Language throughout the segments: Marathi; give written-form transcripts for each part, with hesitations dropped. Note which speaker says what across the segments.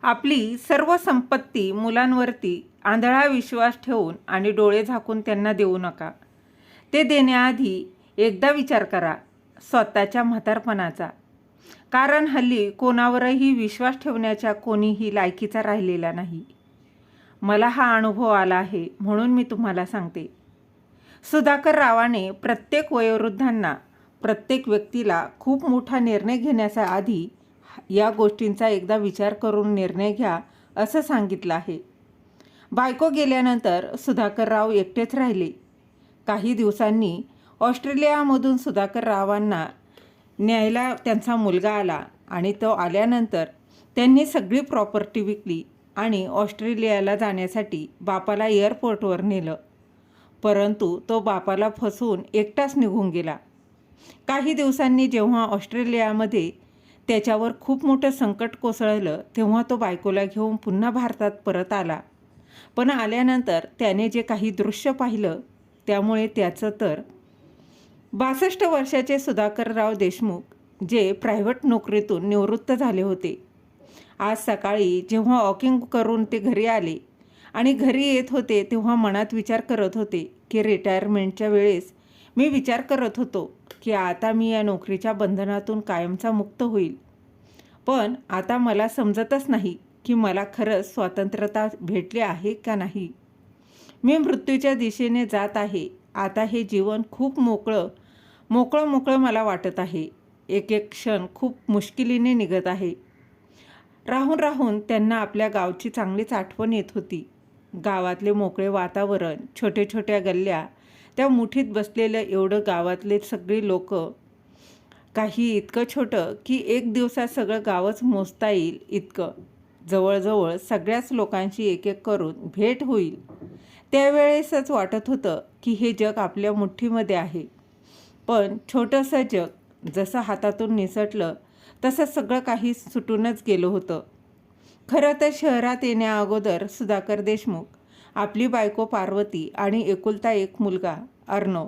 Speaker 1: आपली सर्व संपत्ती मुलांवरती आंधळा विश्वास ठेवून आणि डोळे झाकून त्यांना देऊ नका. ते देण्याआधी एकदा विचार करा स्वतःच्या म्हातारपणाचा. कारण हल्ली कोणावरही विश्वास ठेवण्याच्या कोणीही लायकीचा राहिलेला नाही. मला हा अनुभव आला आहे म्हणून मी तुम्हाला सांगते. सुधाकर रावाने प्रत्येक वयोवृद्धांना, प्रत्येक व्यक्तीला खूप मोठा निर्णय घेण्याच्या आधी या गोष्टींचा एकदा विचार करून निर्णय घ्या असं सांगितलं आहे. बायको गेल्यानंतर सुधाकर राव एकटेच राहिले. काही दिवसांनी ऑस्ट्रेलियामधून सुधाकर रावांना न्यायला त्यांचा मुलगा आला आणि तो आल्यानंतर त्यांनी सगळी प्रॉपर्टी विकली आणि ऑस्ट्रेलियाला जाण्यासाठी बापाला एअरपोर्टवर नेलं. परंतु तो बापाला फसवून एकटाच निघून गेला. काही दिवसांनी जेव्हा ऑस्ट्रेलियामध्ये त्याच्यावर खूप मोठं संकट कोसळलं तेव्हा तो बायकोला घेऊन पुन्हा भारतात परत आला. पण आल्यानंतर त्याने जे काही दृश्य पाहिलं त्यामुळे त्याचं तर 62 वर्षाचे सुधाकरराव देशमुख जे प्रायव्हेट नोकरीतून निवृत्त झाले होते. आज सकाळी जेव्हा वॉकिंग करून ते घरी आले आणि घरी येत होते तेव्हा मनात विचार करत होते की रिटायरमेंटच्या वेळेस मी विचार करत होतो की आता मी या नोकरीच्या बंधनातून कायमचा मुक्त होईल. पण आता मला समजतच नाही की मला खरंच स्वातंत्र्यता भेटली आहे का नाही. मी मृत्यूच्या दिशेने जात आहे. आता हे जीवन खूप मोकळं मला वाटत आहे. एक एक क्षण खूप मुश्किलीने निघत आहे. राहून त्यांना आपल्या गावची चांगलीच आठवण येत होती. गावातले मोकळे वातावरण, छोट्या गल्ल्या, त्या मुठीत बसलेलं एवढं गावातले सगळी लोक, काही इतकं छोटं की एक दिवसात सगळं गावच मोजता येईल इतकं. जवळजवळ सगळ्याच लोकांशी एक एक करून भेट होईल. त्यावेळेसच वाटत होतं की हे जग आपल्या मुठ्ठीमध्ये आहे. पण छोटंसं जग जसं हातातून निसटलं तसं सगळं काही सुटूनच गेलं होतं. खरं तर शहरात येण्याअगोदर सुधाकर देशमुख आपली बायको पार्वती आणि एकुलता एक मुलगा अर्णव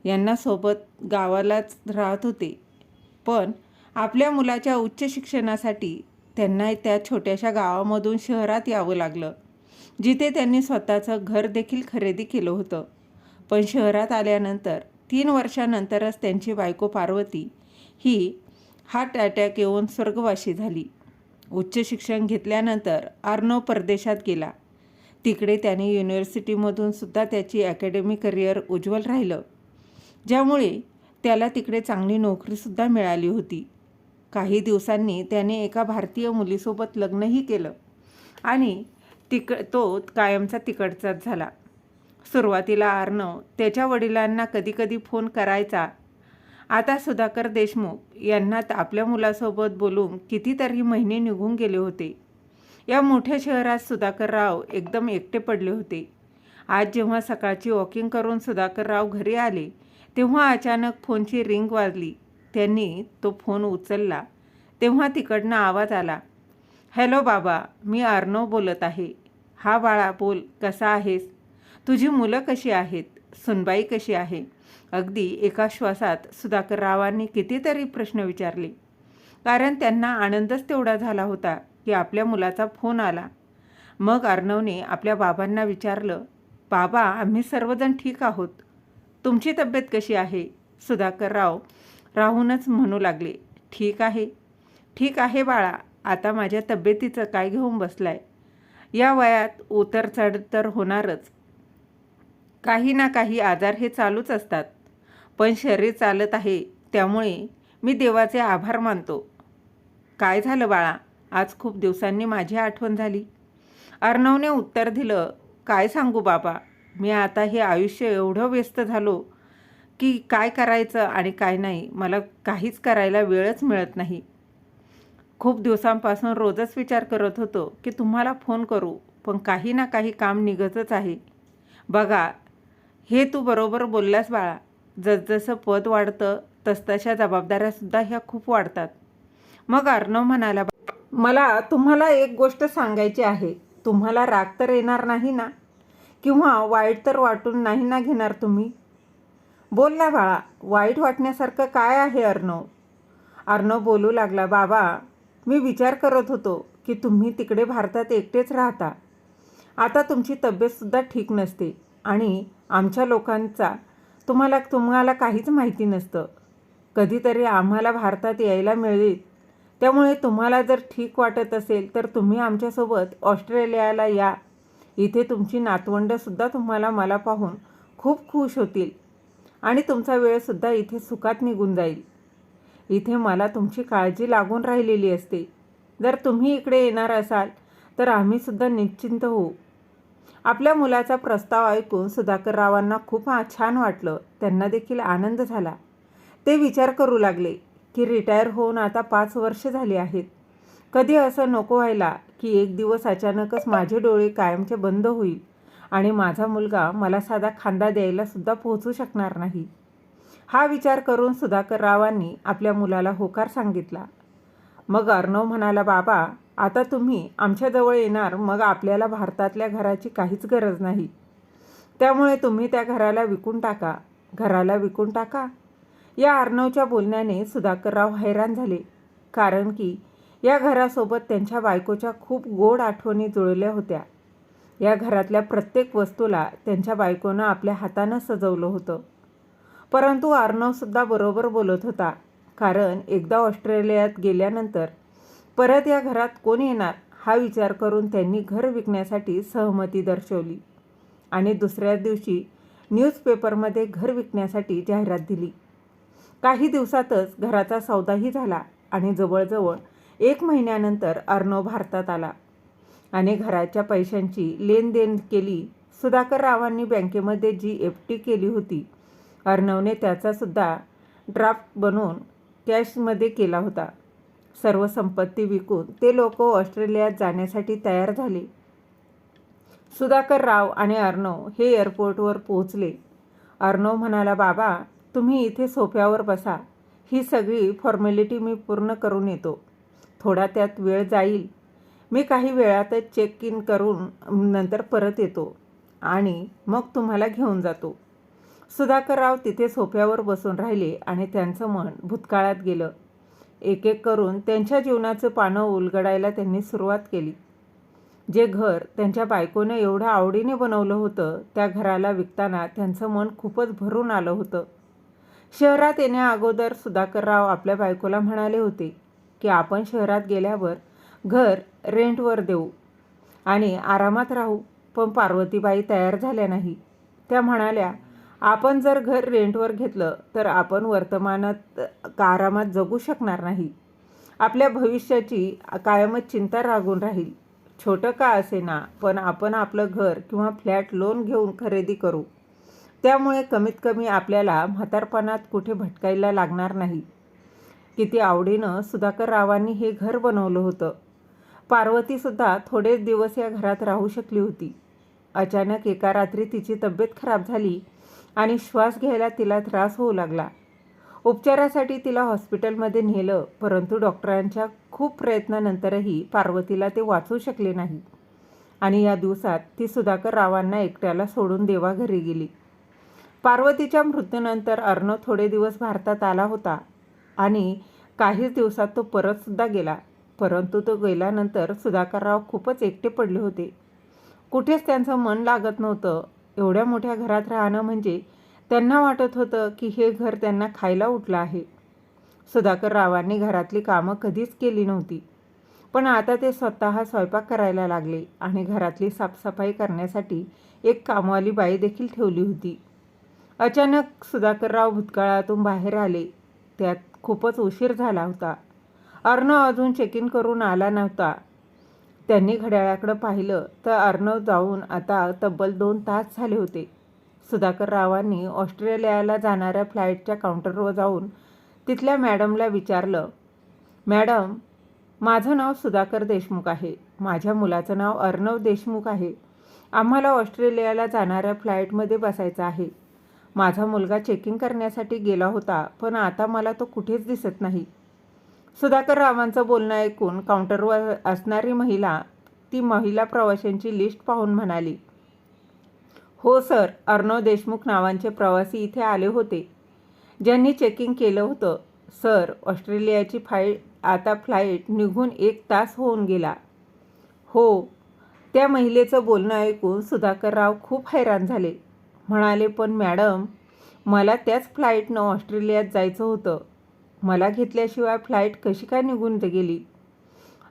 Speaker 1: यांना सोबत गावालाच राहत होते. पण आपल्या मुलाच्या उच्च शिक्षणासाठी त्यांना त्या छोट्याशा गावामधून शहरात यावं लागलं, जिथे त्यांनी स्वतःचं घर देखील खरेदी केलं होतं. पण शहरात आल्यानंतर 3 वर्षानंतरच त्यांची बायको पार्वती ही हार्ट अटॅक येऊन स्वर्गवासी झाली. उच्च शिक्षण घेतल्यानंतर अर्णव परदेशात गेला. तिकडे त्याने युनिव्हर्सिटीमधून सुद्धा त्याची अकॅडमी करिअर उज्ज्वल राहिलं, ज्यामुळे त्याला तिकडे चांगली नोकरीसुद्धा मिळाली होती. काही दिवसांनी त्याने एका भारतीय मुलीसोबत लग्नही केलं आणि तो कायमचा तिकडचाच झाला. सुरुवातीला अर्णव त्याच्या वडिलांना कधी फोन करायचा. आता सुधाकर देशमुख यांना आपल्या मुलासोबत बोलून कितीतरी महिने निघून गेले होते. या मोठ्या शहरात सुधाकरराव एकदम एकटे पडले होते. आज जेव्हा सकाळची वॉकिंग करून सुधाकरराव घरी आले तेव्हा अचानक फोनची रिंग वाजली. त्यांनी तो फोन उचलला तेव्हा तिकडनं आवाज आला, हॅलो बाबा, मी अर्णव बोलत आहे. हा बाळा बोल, कसा आहेस? तुझी मुलं कशी आहेत? सुनबाई कशी आहे? अगदी एका श्वासात सुधाकररावांनी कितीतरी प्रश्न विचारले. कारण त्यांना आनंदच तेवढा झाला होता की आपल्या मुलाचा फोन आला. मग अर्णवने आपल्या बाबांना विचारलं, बाबा, आम्ही सर्वजण ठीक आहोत. तुमची तब्येत कशी आहे? सुधाकरराव राहूनच म्हणू लागले, ठीक आहे बाळा. आता माझ्या तब्येतीचं काय घेऊन बसलाय? या वयात उतर चढ तर होणारच. काही ना काही आजार हे चालूच असतात. पण शरीर चालत आहे त्यामुळे मी देवाचे आभार मानतो. काय झालं बाळा? आज खूप दिवसांनी माझी आठवण झाली. अर्णवने उत्तर दिलं, काय सांगू बाबा, मी आता हे आयुष्य एवढं व्यस्त झालो की काय करायचं आणि काय नाही मला काहीच करायला वेळच मिळत नाही. खूप दिवसांपासून रोजच विचार करत होतो की तुम्हाला फोन करू, पण काही ना काही काम निघतच आहे. बघा, हे तू बरोबर बोललास बाळा. जसजसं पद वाढतं तसतशा जबाबदाऱ्यासुद्धा ह्या खूप वाढतात. मग अर्णव म्हणाला, मला तुम्हाला एक गोष्ट सांगायची आहे. तुम्हाला राग तर येणार नाही ना? किंवा वाईट तर वाटून नाही ना घेणार तुम्ही? बोल ना बाळा, वाईट वाटण्यासारखं काय आहे अर्णव? अर्णव बोलू लागला, बाबा, मी विचार करत होतो की तुम्ही तिकडे भारतात एकटेच राहता. आता तुमची तब्येतसुद्धा ठीक नसते आणि आमच्या लोकांचा तुम्हाला काहीच माहिती नसतं. कधीतरी आम्हाला भारतात यायला मिळेल. त्यामुळे तुम्हाला जर ठीक वाटत असेल तर तुम्ही आमच्यासोबत ऑस्ट्रेलियाला या. इथे तुमची नातवंडंसुद्धा तुम्हाला मला पाहून खूप खुश होतील आणि तुमचा वेळसुद्धा इथे सुखात निघून जाईल. इथे मला तुमची काळजी लागून राहिलेली असते. जर तुम्ही इकडे येणार असाल तर आम्हीसुद्धा निश्चिंत होऊ. आपल्या मुलाचा प्रस्ताव ऐकून सुधाकररावांना खूप छान वाटलं. त्यांना देखील आनंद झाला. ते विचार करू लागले की रिटायर होऊन आता 5 वर्ष झाली आहेत. कधी असं नको व्हायला की एक दिवस अचानकच माझे डोळे कायमचे बंद होईल आणि माझा मुलगा मला साधा खांदा द्यायला सुद्धा पोहोचू शकणार नाही. हा विचार करून सुधाकररावांनी आपल्या मुलाला होकार सांगितला. मग अर्णव म्हणाला, बाबा आता तुम्ही आमच्याजवळ येणार, मग आपल्याला भारतातल्या घराची काहीच गरज नाही. त्यामुळे तुम्ही त्या घराला विकून टाका. घराला विकून टाका. या अर्णवच्या बोलण्याने सुधाकरराव हैराण झाले. कारण की या घरासोबत त्यांच्या बायकोच्या खूप गोड आठवणी जुळल्या होत्या. या घरातल्या प्रत्येक वस्तूला त्यांच्या बायकोनं आपल्या हातानं सजवलं होतं. परंतु अर्णवसुद्धा बरोबर बोलत होता. कारण एकदा ऑस्ट्रेलियात गेल्यानंतर परत या घरात कोण येणार हा विचार करून त्यांनी घर विकण्यासाठी सहमती दर्शवली आणि दुसऱ्या दिवशी न्यूजपेपरमध्ये घर विकण्यासाठी जाहिरात दिली. काही दिवसातच घराचा सौदाही झाला आणि जवळजवळ 1 महिन्यानंतर अर्णव भारतात आला आणि घराच्या पैशांची लेनदेन केली. सुधाकररावांनी बँकेमध्ये जी FD केली होती, अर्णवने त्याचासुद्धा ड्राफ्ट बनवून कॅशमध्ये केला होता. सर्व संपत्ती विकून ते लोक ऑस्ट्रेलियात जाण्यासाठी तयार झाले. सुधाकरराव आणि अर्णव हे एअरपोर्टवर पोहोचले. अर्णव म्हणाला, बाबा तुम्ही इथे सोफ्यावर बसा. ही सगळी फॉर्मॅलिटी मी पूर्ण करून येतो. थोडा त्यात वेळ जाईल. मी काही वेळातच चेक इन करून नंतर परत येतो आणि मग तुम्हाला घेऊन जातो. सुधाकरराव तिथे सोफ्यावर बसून राहिले आणि त्यांचं मन भूतकाळात गेलं. एक एक करून त्यांच्या जीवनाचं पानं उलगडायला त्यांनी सुरुवात केली. जे घर त्यांच्या बायकोनं एवढं आवडीने बनवलं होतं, त्या घराला विकताना त्यांचं मन खूपच भरून आलं होतं. शहरात येण्याअगोदर सुधाकरराव आपल्या बायकोला म्हणाले होते की आपण शहरात गेल्यावर घर रेंटवर देऊ आणि आरामात राहू. पण पार्वतीबाई तयार झाल्या नाही. त्या म्हणाल्या, आपण जर घर रेंटवर घेतलं तर आपण वर्तमानात आरामात जगू शकणार नाही. आपल्या भविष्याची कायमच चिंता लागून राहील. छोटं का असेना, पण आपण आपलं घर किंवा फ्लॅट लोन घेऊन खरेदी करू. त्यामुळे कमीत कमी आपल्याला म्हातारपणात कुठे भटकायला लागणार नाही. किती आवडीनं सुधाकररावांनी हे घर बनवलं होतं. पार्वतीसुद्धा थोडेच दिवस या घरात राहू शकली होती. अचानक एका रात्री तिची तब्येत खराब झाली आणि श्वास घ्यायला तिला त्रास होऊ लागला. उपचारासाठी तिला हॉस्पिटलमध्ये नेलं, परंतु डॉक्टरांच्या खूप प्रयत्नानंतरही पार्वतीला ते वाचवू शकले नाही आणि या दिवसात ती सुधाकररावांना एकट्याला सोडून देवाघरी गेली. पार्वतीच्या मृत्यूनंतर अर्णव थोडे दिवस भारतात आला होता आणि काहीच दिवसात तो परतसुद्धा गेला. परंतु तो गेल्यानंतर सुधाकरराव खूपच एकटे पडले होते. कुठेच त्यांचं मन लागत नव्हतं. एवढ्या मोठ्या घरात राहणं म्हणजे त्यांना वाटत होतं की हे घर त्यांना खायला उठलं आहे. सुधाकररावांनी घरातली कामं कधीच केली नव्हती, पण आता ते स्वतः स्वयंपाक करायला लागले आणि घरातली साफसफाई करण्यासाठी एक कामवाली बाई देखील ठेवली होती. अचानक सुधाकरराव भूतकाळातून बाहेर आले. त्यात खूपच उशीर झाला होता. अर्णव अजून चेक इन करून आला नव्हता. त्यांनी घड्याळाकडे पाहिलं तर अर्णव जाऊन आता तब्बल 2 तास झाले होते. सुधाकररावांनी ऑस्ट्रेलियाला जाणाऱ्या फ्लाईटच्या काउंटरवर जाऊन तिथल्या मॅडमला विचारलं, मॅडम माझं नाव सुधाकर देशमुख आहे. माझ्या मुलाचं नाव अर्णव देशमुख आहे. आम्हाला ऑस्ट्रेलियाला जाणाऱ्या फ्लाईटमध्ये बसायचं आहे. माझा मुलगा चेकिंग करण्यासाठी गेला होता, पण आता मला तो कुठेच दिसत नाही. सुधाकररावांचं बोलणं ऐकून काउंटरवर असणारी महिला ती महिला प्रवाशांची लिस्ट पाहून म्हणाली, हो सर, अर्णव देशमुख नावांचे प्रवासी इथे आले होते, ज्यांनी चेकिंग केलं होतं. सर, ऑस्ट्रेलियाची फ्लाईट निघून 1 तास होऊन गेला. हो. त्या महिलेचं बोलणं ऐकून सुधाकरराव खूप हैराण झाले. म्हणाले, पण मॅडम, मला त्याच फ्लाईटनं ऑस्ट्रेलियात जायचं होतं. मला घेतल्याशिवाय फ्लाईट कशी काय निघून गेली?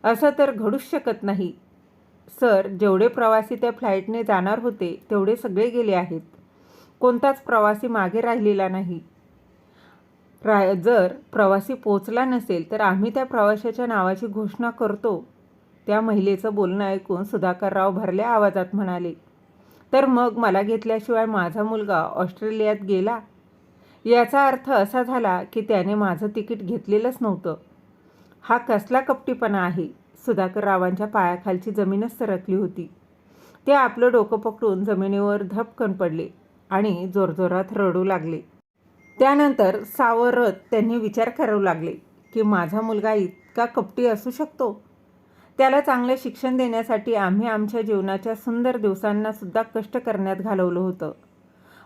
Speaker 1: असं तर घडूच शकत नाही. सर, जेवढे प्रवासी त्या फ्लाईटने जाणार होते तेवढे सगळे गेले आहेत. कोणताच प्रवासी मागे राहिलेला नाही. जर प्रवासी पोचला नसेल तर आम्ही त्या प्रवाशाच्या नावाची घोषणा करतो. त्या महिलेचं बोलणं ऐकून सुधाकरराव भरल्या आवाजात म्हणाले, तर मग मला घेतल्याशिवाय माझा मुलगा ऑस्ट्रेलियात गेला? याचा अर्थ असा झाला की त्याने माझं तिकीट घेतलेलंच नव्हतं. हा कसला कपटीपणा आहे? सुधाकररावांच्या पायाखालची जमीनच सरकली होती. ते आपलं डोकं पकडून जमिनीवर धपकन पडले आणि जोरजोरात रडू लागले. त्यानंतर सावरत त्यांनी विचार करू लागले की माझा मुलगा इतका कपटी असू शकतो? त्याला चांगले शिक्षण देण्यासाठी आम्ही आमच्या जीवनाच्या सुंदर दिवसांना सुद्धा कष्ट करण्यात घालवलं होतं.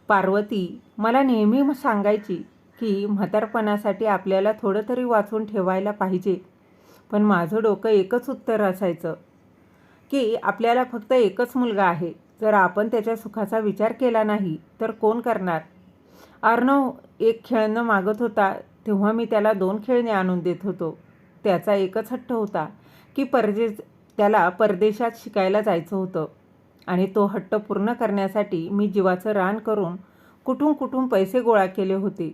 Speaker 1: पार्वती मला नेहमी सांगायची की म्हातारपणासाठी आपल्याला थोडं तरी वाचून ठेवायला पाहिजे. पण माझं डोकं एकच उत्तर असायचं की आपल्याला फक्त एकच मुलगा आहे. जर आपण त्याच्या सुखाचा विचार केला नाही तर कोण करणार? अर्णव एक खेळणं मागत होता तेव्हा मी त्याला 2 खेळणे आणून देत होतो. त्याचा एकच हट्ट होता की त्याला परदेशात शिकायला जायचं होतं आणि तो हट्ट पूर्ण करण्यासाठी मी जीवाचं रान करून कुठून पैसे गोळा केले होते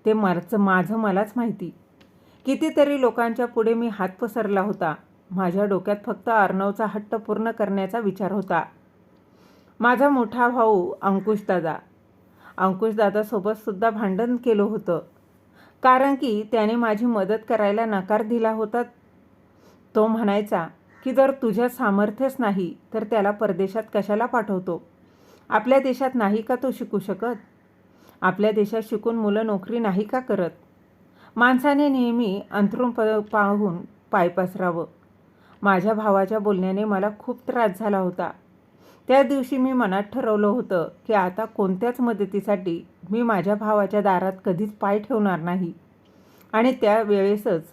Speaker 1: ते माझं मलाच माहिती. कितीतरी लोकांच्या पुढे मी हात पसरला होता. माझ्या डोक्यात फक्त अर्णवचा हट्ट पूर्ण करण्याचा विचार होता. माझा मोठा भाऊ अंकुशदादासोबत सुद्धा भांडण केलं होतं कारण की त्याने माझी मदत करायला नकार दिला होता. तो म्हणायचा की जर तुझ्यात सामर्थ्यच नाही तर त्याला परदेशात कशाला पाठवतो? आपल्या देशात नाही का तो शिकू शकत? आपल्या देशात शिकून मुलं नोकरी नाही का करत? माणसाने नेहमी अंथरूण पाहून पाय पसरावं. माझ्या भावाच्या बोलण्याने मला खूप त्रास झाला होता. त्या दिवशी मी मनात ठरवलं होतं की आता कोणत्याच मदतीसाठी मी माझ्या भावाच्या दारात कधीच पाय ठेवणार नाही. आणि त्या वेळेसच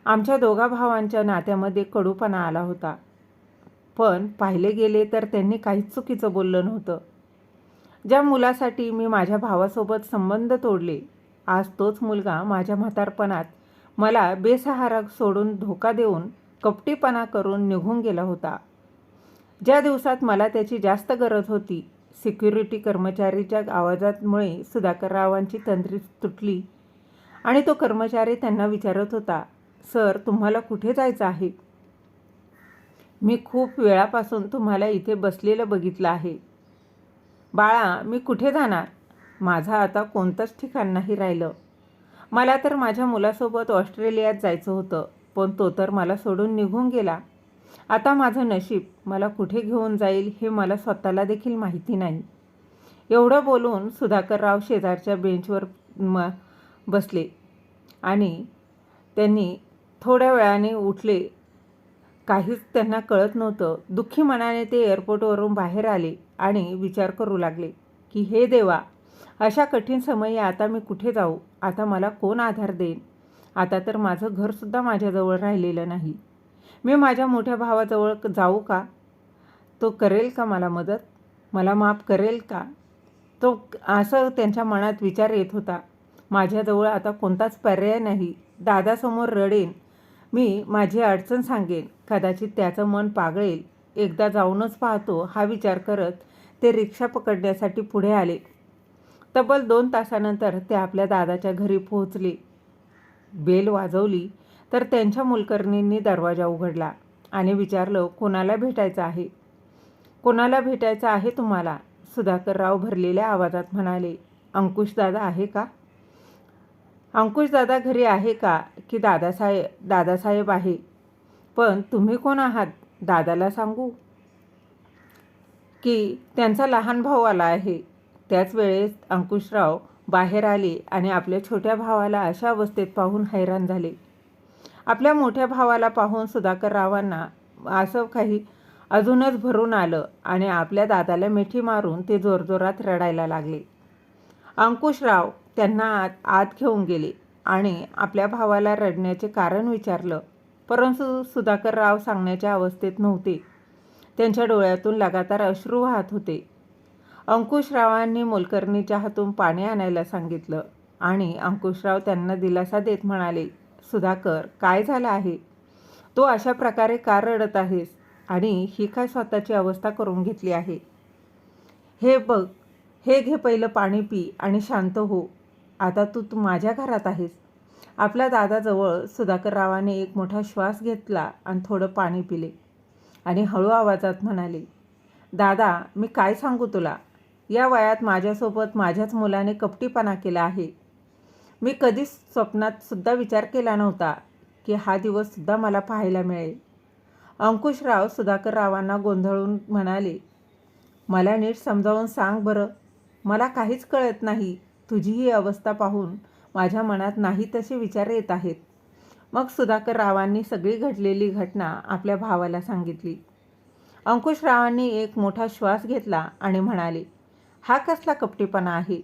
Speaker 1: आमच्या दोघा भावांच्या नात्यामध्ये कडूपणा आला होता. पण पाहिले गेले तर त्यांनी काहीच चुकीचं बोललं नव्हतं. ज्या मुलासाठी मी माझ्या भावासोबत संबंध तोडले, आज तोच मुलगा माझ्या म्हातारपणात मला बेसहारा सोडून धोका देऊन कपटीपणा करून निघून गेला होता. ज्या दिवसात मला त्याची जास्त गरज होती, सिक्युरिटी कर्मचारीच्या आवाजामुळे सुधाकररावांची तंद्री तुटली आणि तो कर्मचारी त्यांना विचारत होता, सर, तुम्हाला कुठे जायचं आहे? मी खूप वेळापासून तुम्हाला इथे बसलेलं बघितलं आहे. बाळा, मी कुठे जाणार? माझं आता कोणतंच ठिकाण नाही राहिलं. मला तर माझ्या मुलासोबत ऑस्ट्रेलियात जायचं होतं, पण तो तर मला सोडून निघून गेला. आता माझं नशीब मला कुठे घेऊन जाईल हे मला स्वतःला देखील माहिती नाही. एवढं बोलून सुधाकरराव शेजारच्या बेंचवर बसले आणि त्यांनी थोड्या वेळाने उठले. काहीच त्यांना कळत नव्हतं. दुःखी मनाने ते एअरपोर्टवरून बाहेर आले आणि विचार करू लागले की हे देवा, अशा कठीण समयी आता मी कुठे जाऊ? आता मला कोण आधार देईन? आता तर माझं घरसुद्धा माझ्याजवळ राहिलेलं नाही. मी माझ्या मोठ्या भावाजवळ जाऊ का? तो करेल का मला मदत? मला माफ करेल का? तो असं त्यांच्या मनात विचार येत होता. माझ्याजवळ आता कोणताच पर्याय नाही. दादासमोर रडेन, मी माझी अडचण सांगेन, कदाचित त्याचं मन पागळेल. एकदा जाऊनच पाहतो हा विचार करत ते रिक्षा पकडण्यासाठी पुढे आले. तब्बल 2 तासानंतर ते आपल्या दादाच्या घरी पोहोचले. बेल वाजवली तर त्यांच्या मुलकर्णींनी दरवाजा उघडला आणि विचारलं, कोणाला भेटायचं आहे? कोणाला भेटायचं आहे तुम्हाला? सुधाकरराव भरलेल्या आवाजात म्हणाले, अंकुशदादा आहे का? अंकुशदादा घरी आहे का? की दादासाहेब आहे? पण तुम्ही कोण आहात? दादाला सांगू की त्यांचा लहान भाऊ आला आहे? त्याच वेळेस अंकुशराव बाहेर आले आणि आपल्या छोट्या भावाला अशा अवस्थेत पाहून हैराण झाले. आपल्या मोठ्या भावाला पाहून सुधाकररावांना असं काही अजूनच भरून आलं आणि आपल्या दादाला मिठी मारून ते जोरजोरात रडायला लागले. अंकुशराव त्यांना आत घेऊन गेले आणि आपल्या भावाला रडण्याचे कारण विचारलं. परंतु सुधाकरराव सांगण्याच्या अवस्थेत नव्हते. त्यांच्या डोळ्यातून लगातार अश्रू वाहत होते. अंकुशरावांनी मोलकरणीच्या हातून पाणी आणायला सांगितलं आणि अंकुशराव त्यांना दिलासा देत म्हणाले, सुधाकर, काय झालं आहे? तू अशा प्रकारे का रडत आहेस आणि ही काय स्वतःची अवस्था करून घेतली आहे? हे बघ, हे घे, पहिलं पाणी पी आणि शांत हो. आता तू माझ्या घरात आहेस. आपल्या दादाजवळ सुधाकररावाने एक मोठा श्वास घेतला आणि थोडं पाणी पिले आणि हळू आवाजात म्हणाले, दादा, मी काय सांगू तुला? या वयात माझ्यासोबत माझ्याच मुलाने कपटीपणा केला आहे. मी कधीच स्वप्नात सुद्धा विचार केला नव्हता की हा दिवस सुद्धा मला पाहायला मिळेल. अंकुशराव सुधाकररावांना गोंधळून म्हणाले, मला नीट समजावून सांग बरं. मला काहीच कळत नाही. तुझी ही अवस्था पाहून माझ्या मनात नाही तसे विचार येत आहेत. मग सुधाकररावांनी सगळी घडलेली घटना आपल्या भावाला सांगितली. अंकुशरावांनी एक मोठा श्वास घेतला आणि म्हणाले, हा कसला कपटीपणा आहे?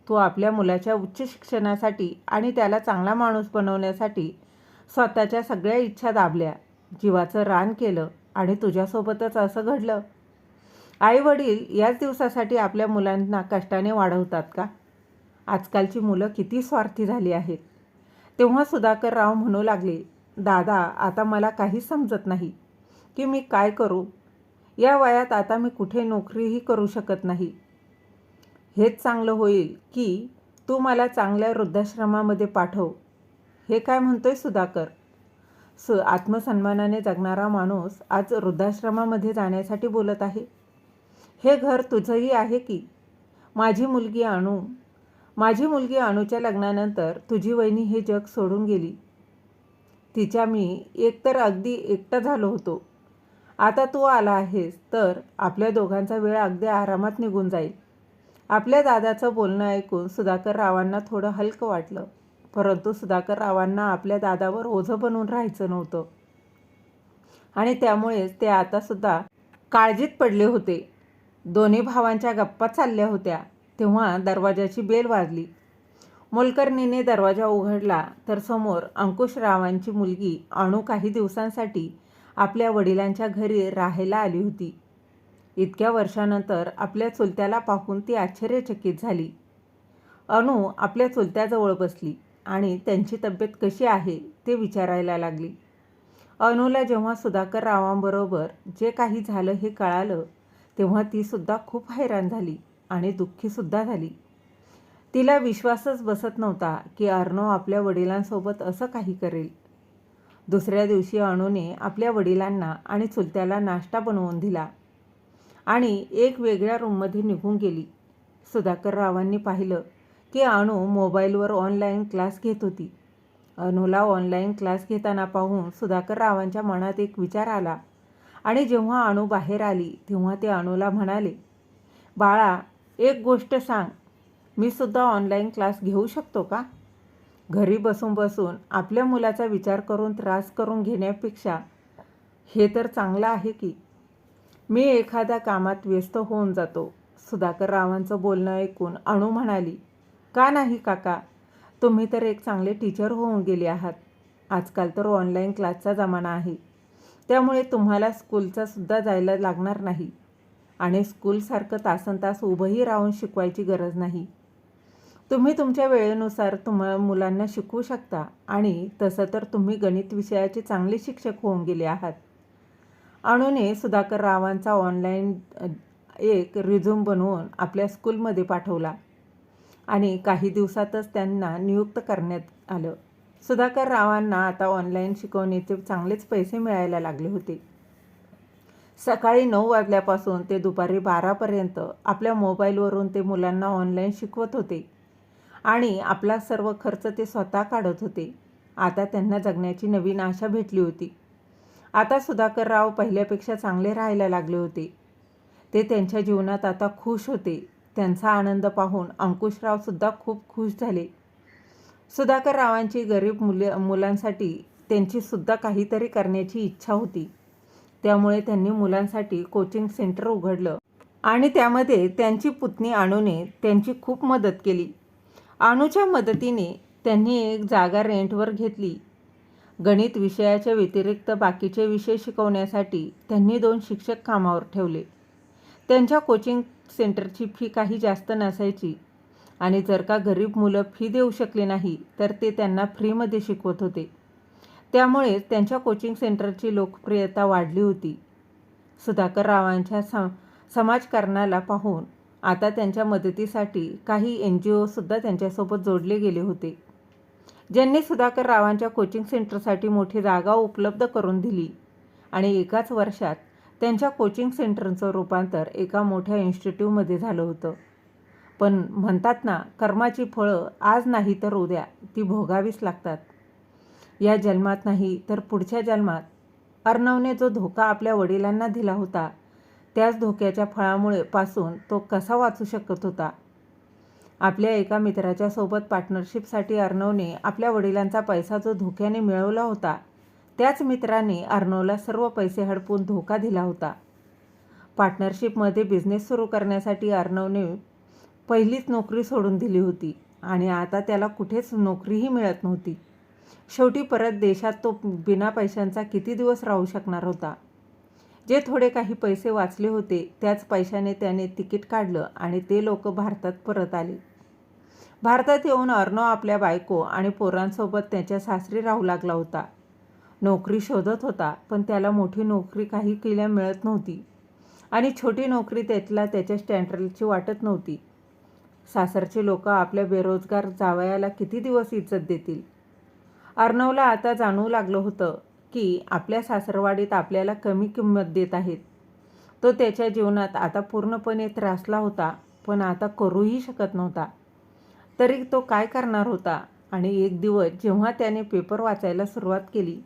Speaker 1: तू आपल्या मुलाच्या उच्च शिक्षणासाठी आणि त्याला चांगला माणूस बनवण्यासाठी स्वतःच्या सगळ्या इच्छा दाबल्या, जीवाचं रान केलं आणि तुझ्यासोबतच असं घडलं. आईवडील याच दिवसासाठी आपल्या मुलांना कष्टाने वाढवतात का? आजकालची मुलं किती स्वार्थी झाली आहेत. तेव्हा सुधाकरराव म्हणू लागले, दादा, आता मला काहीच समजत नाही की मी काय करू. या वयात आता मी कुठे नोकरीही करू शकत नाही. हेच चांगलं होईल की तू मला चांगल्या वृद्धाश्रमामध्ये पाठव. हे काय म्हणतोय सुधाकर? आत्मसन्मानाने जगणारा माणूस आज वृद्धाश्रमामध्ये जाण्यासाठी बोलत आहे. हे घर तुझंही आहे की? माझी मुलगी अणूच्या लग्नानंतर तुझी वहिनी हे जग सोडून गेली. तिच्या मी एकतर अगदी एकटा झालो होतो. आता तू आला आहेस तर आपल्या दोघांचा वेळ अगदी आरामात निघून जाईल. आपल्या दादाचं बोलणं ऐकून सुधाकररावांना थोडं हलकं वाटलं. परंतु सुधाकररावांना आपल्या दादावर ओझं बनून राहायचं नव्हतं आणि त्यामुळेच ते आतासुद्धा काळजीत पडले होते. दोन्ही भावांच्या गप्पा चालल्या होत्या तेव्हा दरवाजाची बेल वाजली. मोलकरणीने दरवाजा उघडला तर समोर अंकुशरावांची मुलगी अणू काही दिवसांसाठी आपल्या वडिलांच्या घरी राहायला आली होती. इतक्या वर्षानंतर आपल्या चुलत्याला पाहून ती आश्चर्यचकित झाली. अणू आपल्या चुलत्याजवळ बसली आणि त्यांची तब्येत कशी आहे ते विचारायला लागली. अणूला जेव्हा सुधाकररावांबरोबर जे काही झालं हे कळालं तेव्हा ती सुद्धा खूप हैराण झाली आणि दुःखीसुद्धा झाली. तिला विश्वासच बसत नव्हता की अर्णव आपल्या वडिलांसोबत असं काही करेल. दुसऱ्या दिवशी अणूने आपल्या वडिलांना आणि चुलत्याला नाश्ता बनवून दिला आणि एक वेगळ्या रूममध्ये निघून गेली. सुधाकररावांनी पाहिलं की अणू मोबाईलवर ऑनलाईन क्लास घेत होती. अणूला ऑनलाईन क्लास घेताना पाहून सुधाकररावांच्या मनात एक विचार आला आणि जेव्हा अणू बाहेर आली तेव्हा ते अणूला म्हणाले, बाळा, एक गोष्ट सांग, मी सुद्धा ऑनलाईन क्लास घेऊ शकतो का? घरी बसून बसून आपल्या मुलाचा विचार करून त्रास करून घेण्यापेक्षा हे तर चांगलं आहे की. मी एखाद्या कामात व्यस्त होऊन जातो. सुधाकररावांचं बोलणं ऐकून अणू म्हणाली, का नाही काका, तुम्ही तर एक चांगले टीचर होऊन गेले आहात. आजकाल तर ऑनलाईन क्लासचा जमाना आहे. त्यामुळे तुम्हाला स्कूलचा सुद्धा जायला लागणार नाही आणि स्कूलसारखं तासनतास उभंही राहून शिकवायची गरज नाही. तुम्ही तुमच्या वेळेनुसार मुलांना शिकवू शकता आणि तसं तर तुम्ही गणित विषयाचे चांगले शिक्षक होऊन गेले आहात. अणूने सुधाकररावांचा ऑनलाईन एक रिझ्यूम बनवून आपल्या स्कूलमध्ये पाठवला आणि काही दिवसातच त्यांना नियुक्त करण्यात आलं. सुधाकररावांना आता ऑनलाईन शिकवण्याचे चांगलेच पैसे मिळायला लागले होते. सकाळी 9 वाजल्यापासून ते दुपारी 12पर्यंत आपल्या मोबाईलवरून ते मुलांना ऑनलाईन शिकवत होते आणि आपला सर्व खर्च ते स्वतः काढत होते. आता त्यांना जगण्याची नवीन आशा भेटली होती. आता सुधाकरराव पहिल्यापेक्षा चांगले राहायला लागले होते. ते त्यांच्या जीवनात आता खुश होते. त्यांचा आनंद पाहून अंकुशरावसुद्धा खूप खुश झाले. सुधाकररावांची गरीब मुलांसाठी त्यांचीसुद्धा काहीतरी करण्याची इच्छा होती. त्यामुळे त्यांनी मुलांसाठी कोचिंग सेंटर उघडलं आणि त्यामध्ये त्यांची पुतणी अणूने त्यांची खूप मदत केली. अणूच्या मदतीने त्यांनी एक जागा रेंटवर घेतली. गणित विषयाच्या व्यतिरिक्त बाकीचे विषय शिकवण्यासाठी त्यांनी 2 शिक्षक कामावर ठेवले. त्यांच्या कोचिंग सेंटरची फी काही जास्त नसायची आणि जर का गरीब मुलं फी देऊ शकली नाही तर ते त्यांना फ्रीमध्ये शिकवत होते. त्यामुळे त्यांच्या कोचिंग सेंटरची लोकप्रियता वाढली होती. सुधाकर रावांच्या समाजकारणाला पाहून आता त्यांच्या मदतीसाठी काही NGOसुद्धा त्यांच्यासोबत जोडले गेले होते, ज्यांनी सुधाकर रावांच्या कोचिंग सेंटरसाठी मोठी जागा उपलब्ध करून दिली आणि एकाच वर्षात त्यांच्या कोचिंग सेंटरचं रूपांतर एका मोठ्या इन्स्टिट्यूटमध्ये झालं होतं. पण म्हणतात ना, कर्माची फळं आज नाही तर उद्या ती भोगावीच लागतात. या जन्मात नाही तर पुढच्या जन्मात अर्णवने जो धोका आपल्या वडिलांना दिला होता, त्याच धोक्याच्या फळामुळे पासून तो कसा वाचू शकत होता. आपल्या एका मित्राच्या सोबत पार्टनरशिपसाठी अर्णवने आपल्या वडिलांचा पैसा जो धोक्याने मिळवला होता, त्याच मित्राने अर्णवला सर्व पैसे हडपून धोका दिला होता. पार्टनरशिपमध्ये बिझनेस सुरू करण्यासाठी अर्णवने पहिलीच नोकरी सोडून दिली होती आणि आता त्याला कुठेच नोकरीही मिळत नव्हती. शेवटी परत देशात तो बिना पैशांचा किती दिवस राहू शकणार होता. जे थोडे काही पैसे वाचले होते त्याच पैशाने त्याने तिकीट काढलं आणि ते लोक भारतात परत आले. भारतात येऊन अर्णव आपल्या बायको आणि पोरांसोबत त्याच्या सासरी राहू लागला होता. नोकरी शोधत होता, पण त्याला मोठी नोकरी काही केल्या मिळत नव्हती आणि छोटी नोकरी त्याच्या स्टँडर्डची वाटत नव्हती. सासरचे लोक आपल्या बेरोजगार जावयाला किती दिवस इज्जत देतील. अर्णवला आता जाणवू लागलं होतं की आपल्या सासरवाडीत आपल्याला कमी किंमत देत आहेत. तो त्याच्या जीवनात आता पूर्णपणे त्रासला होता, पण आता करूही शकत नव्हता. तरी तो काय करणार होता. आणि एक दिवस जेव्हा त्याने पेपर वाचायला सुरुवात केली,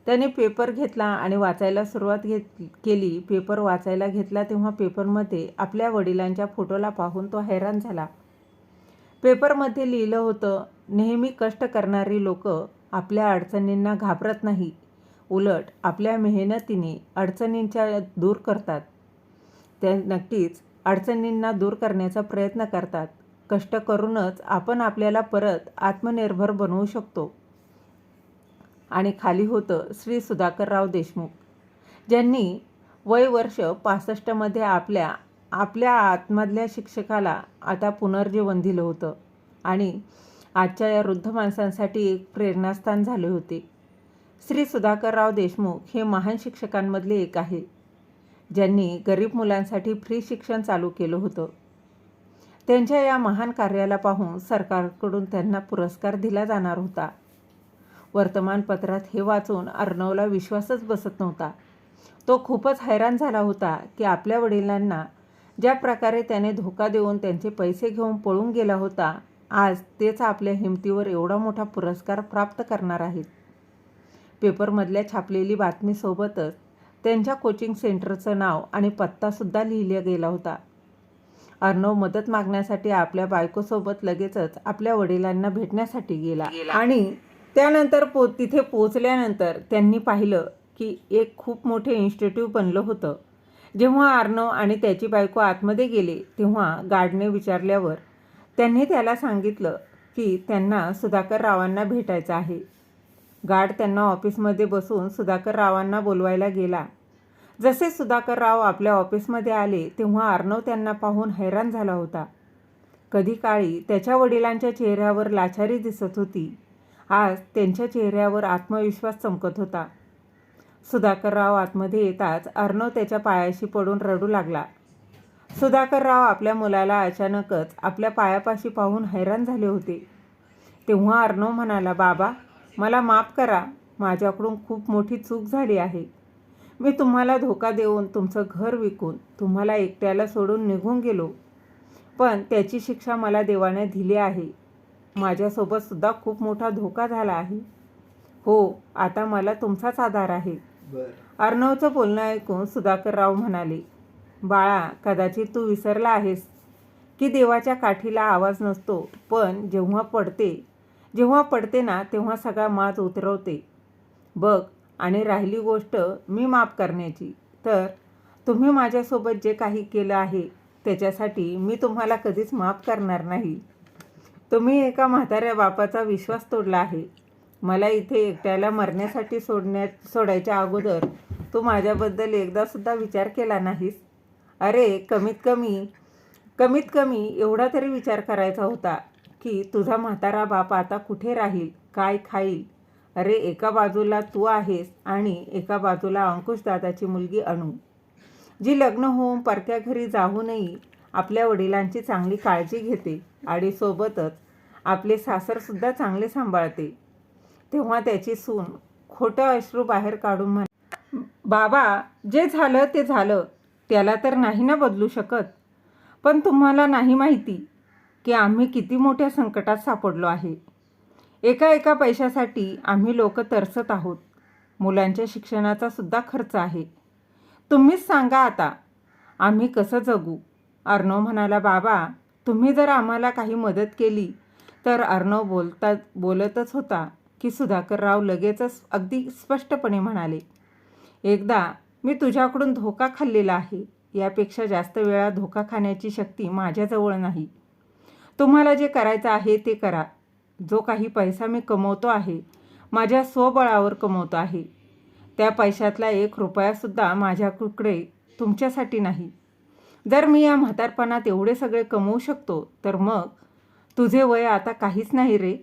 Speaker 1: त्याने पेपर घेतला आणि वाचायला सुरुवात केली. पेपर वाचायला घेतला तेव्हा पेपरमध्ये आपल्या वडिलांच्या फोटोला पाहून तो हैराण झाला. पेपरमध्ये लिहिलं होतं, नेहमी कष्ट करणारी लोक आपल्या अडचणींना घाबरत नाही, उलट आपल्या मेहनतीने अडचणींच्या दूर करतात. ते नक्कीच अडचणींना दूर करण्याचा प्रयत्न करतात. कष्ट करूनच आपण आपल्याला परत आत्मनिर्भर बनवू शकतो. आणि खाली होतं श्री सुधाकरराव देशमुख, ज्यांनी वय वर्ष 65मध्ये आपल्या आतमधल्या शिक्षकाला आता पुनर्जीवन दिलं होतं आणि आजच्या या वृद्ध माणसांसाठी एक प्रेरणास्थान झाले होते. श्री सुधाकरराव देशमुख हे महान शिक्षकांमधले एक आहे, ज्यांनी गरीब मुलांसाठी फ्री शिक्षण चालू केलं होतं. त्यांच्या या महान कार्याला पाहून सरकारकडून त्यांना पुरस्कार दिला जाणार होता. वर्तमानपत्रात हे वाचून अर्णवला विश्वासच बसत नव्हता. तो खूपच हैराण झाला होता की आपल्या वडिलांना ज्या प्रकारे त्याने धोका देऊन त्यांचे पैसे घेऊन पळून गेला होता, आज तेच आपल्या हिमतीवर एवढा मोठा पुरस्कार प्राप्त करणार आहेत. पेपरमधल्या छापलेली बातमीसोबतच त्यांच्या कोचिंग सेंटरचं नाव आणि पत्तासुद्धा लिहिला गेला होता. अर्णव मदत मागण्यासाठी आपल्या बायकोसोबत लगेचच आपल्या वडिलांना भेटण्यासाठी गेला आणि त्यानंतर तिथे पोहोचल्यानंतर त्यांनी पाहिलं की एक खूप मोठे इन्स्टिट्यूट बनलं होतं. जेव्हा अर्णव आणि त्याची बायको आतमध्ये गेले तेव्हा गार्डने विचारल्यावर त्यांनी त्याला सांगितलं की त्यांना सुधाकर रावांना भेटायचं आहे. गार्ड त्यांना ऑफिसमध्ये बसून सुधाकर रावांना बोलवायला गेला. जसे सुधाकर राव आपल्या ऑफिसमध्ये आले तेव्हा अर्णव त्यांना पाहून हैराण झाला होता. कधी काळी त्याच्या वडिलांच्या चेहऱ्यावर लाचारी दिसत होती, आज त्यांच्या चेहऱ्यावर आत्मविश्वास चमकत होता. सुधाकरराव आतमध्ये येताच अर्णव त्याच्या पायाशी पडून रडू लागला. सुधाकरराव आपल्या मुलाला अचानकच आपल्या पायापाशी पाहून हैराण झाले होते. तेव्हा अर्णव म्हणाला, बाबा, मला माफ करा, माझ्याकडून खूप मोठी चूक झाली आहे. मी तुम्हाला धोका देऊन तुमचं घर विकून तुम्हाला एकट्याला सोडून निघून गेलो, पण त्याची शिक्षा मला देवाने दिली आहे. माझ्यासोबत सुद्धा खूप मोठा धोका झाला आहे. हो, आता मला तुमचाच आधार आहे. अर्णवचं बोलणं ऐकून सुधाकरराव म्हणाले, बाळा, कदाचित तू विसरला आहेस की देवाच्या काठीला आवाज नसतो, पण जेव्हा पडते ना तेव्हा सगळा माज उतरवते. बघ, आणि राहिली गोष्ट मी माफ करण्याची, तर तुम्ही माझ्यासोबत जे काही केलं आहे त्याच्यासाठी मी तुम्हाला कधीच माफ करणार नाही. तुम्ही एका म्हाताऱ्या बापाचा विश्वास तोडला आहे मला इथे एकट्याला मरण्यासाठी सोडायच्या अगोदर तू माझ्याबद्दल एकदासुद्धा विचार केला नाहीस. अरे कमीत कमी एवढा तरी विचार करायचा होता की तुझा म्हातारा बाप आता कुठे राहील, काय खाईल. अरे एका बाजूला तू आहेस आणि एका बाजूला अंकुश दादाची मुलगी अणू, जी लग्न होऊन परक्या घरी जाऊनही आपल्या वडिलांची चांगली काळजी घेते आणि सोबतच आपले सासरसुद्धा चांगले सांभाळते. तेव्हा त्याची सून खोटं अश्रू बाहेर काढून म्हणे, बाबा जे झालं ते झालं, त्याला तर नाही ना बदलू शकत. पण तुम्हाला नाही माहिती की आम्ही किती मोठ्या संकटात सापडलो आहे. एका पैशासाठी आम्ही लोक तरसत आहोत. मुलांच्या शिक्षणाचा सुद्धा खर्च आहे. तुम्हीच सांगा आता आम्ही कसं जगू. अर्णव म्हणाला, बाबा तुम्ही जर आम्हाला काही मदत केली तर. अर्णव बोलतच होता की सुधाकरराव लगेचच अगदी स्पष्टपणे म्हणाले, एकदा मी तुझ्याकडून धोका खाल्लेला आहे. यापेक्षा जास्त वेळा धोका खाण्याची शक्ती माझ्याजवळ नाही. तुम्हाला जे करायचं आहे ते करा. जो काही पैसा मी कमवतो आहे माझ्या स्वबळावर कमवतो आहे. त्या पैशातला 1 रुपयासुद्धा माझ्याकडे तुमच्यासाठी नाही. जर मी या म्हातारपणात एवढे सगळे कमवू शकतो तर मग तुझे वय आता काहीच नाही रे.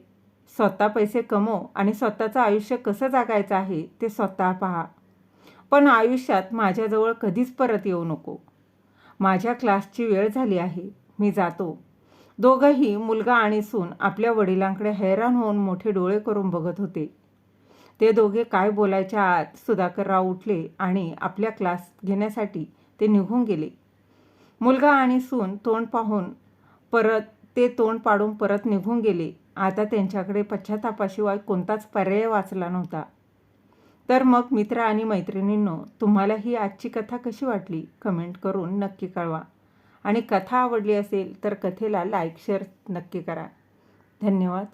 Speaker 1: स्वतः पैसे कमव आणि स्वतःचं आयुष्य कसं जगायचं आहे ते स्वतः पहा. पण आयुष्यात माझ्याजवळ कधीच परत येऊ नको. माझ्या क्लासची वेळ झाली आहे, मी जातो. दोघंही मुलगा आणि सून आपल्या वडिलांकडे हैराण होऊन मोठे डोळे करून बघत होते. ते दोघे काय बोलायच्या आत सुधाकरराव उठले आणि आपल्या क्लास घेण्यासाठी ते निघून गेले. मुलगा आणि सून तोंड पाडून परत निघून गेले. आता त्यांच्याकडे पश्चातापाशिवाय कोणताच पर्याय वाचला नव्हता. तर मग मित्र आणि मैत्रिणींनो, तुम्हाला ही आजची कथा कशी वाटली कमेंट करून नक्की कळवा. आणि कथा आवडली असेल तर कथेला लाईक शेअर नक्की करा. धन्यवाद.